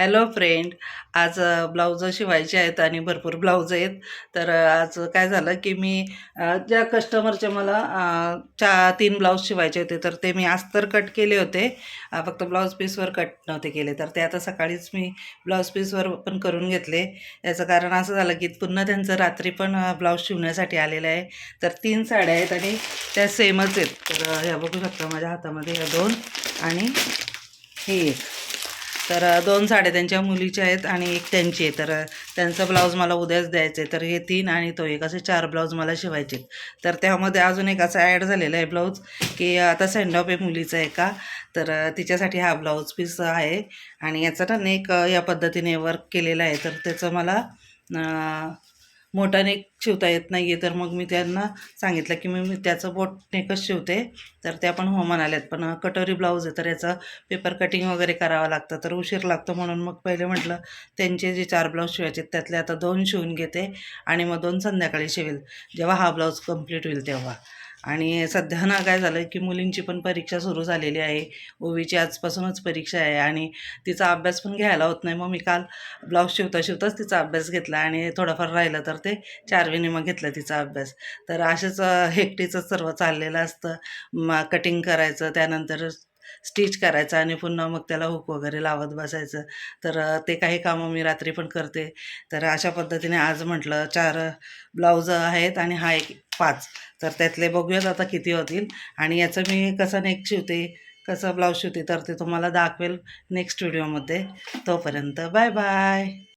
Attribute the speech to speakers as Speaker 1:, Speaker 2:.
Speaker 1: Hello friend. आज blouse शिवायचे आहेत आणि भरपूर ब्लाऊज आहेत. तर आज काय झालं की मी ज्या कस्टमरचे मला 3 ब्लाऊज शिवायचे होते तर ते मी अस्तर कट केले होते. फक्त ब्लाऊज पीसवर कट नव्हते केले, तर ते आता सकाळीच मी ब्लाऊज पीसवर पण करून घेतले. याचं कारण असं झालं की पुन्हा त्यांचं रात्री पण ब्लाऊज शिवण्यासाठी आलेलं आहे. तर 3 साड्या आहेत आणि त्या सेमच आहेत. तर ह्या बघू शकता माझ्या हातामध्ये, ह्या 2 आणि ही एक. तर 2 साड्या त्यांच्या मुलीच्या आहेत आणि एक त्यांची आहे. तर त्यांचा ब्लाऊज मला उद्याच द्यायचं आहे. तर हे 3 आणि तो एक, असे 4 ब्लाऊज मला शिवायचे आहेत. तर त्यामध्ये अजून एक असं ॲड झालेलं आहे ब्लाऊज, की आता सेंड ऑफ आहे मुलीचा एका. तर तिच्यासाठी हा ब्लाऊज पीस आहे आणि याचा ना नेक या पद्धतीने वर्क केलेला आहे. तर त्याचं मला मोठा नेक शिवता येत नाही आहे. तर मग मी त्यांना सांगितलं की मी त्याचं बोट नेकच शिवते. तर त्या पण हो म्हणाल्यात. पण कटोरी ब्लाऊज आहे तर याचं पेपर कटिंग वगैरे करावं लागतं, तर उशीर लागतो. म्हणून मग पहिले म्हटलं त्यांचे जे 4 ब्लाऊज शिवायचे त्यातले आता 2 शिवून घेते आणि मग 2 संध्याकाळी शिवेल, जेव्हा हा ब्लाऊज कंप्लीट होईल तेव्हा. आणि सध्या ना काय झालं की मुलींची पण परीक्षा सुरू झालेली आहे. ओवीची आजपासूनच परीक्षा आहे आणि तिचा अभ्यास पण घ्यायला होत नाही. मग मी काल ब्लाऊज शिवताच तिचा अभ्यास घेतला आणि थोडंफार राहिलं तर ते चारवीने मग घेतलं तिचा अभ्यास. तर असेच एकटीचंच सर्व चाललेलं असतं. मग कटिंग करायचं, त्यानंतर स्टिच करायचं आणि पुन्हा मग त्याला हुक वगैरे लावत बसायचं. तर ते काही कामं मी रात्री पण करते. तर अशा पद्धतीने आज म्हटलं 4 ब्लाऊज आहेत आणि हा एक 5. तर त्यातले बघूयात आता किती होतील आणि याचं मी कसं नेक शिवते, कसं ब्लाऊज शिवते, तर ते तुम्हाला दाखवेल नेक्स्ट व्हिडिओमध्ये. तोपर्यंत बाय बाय.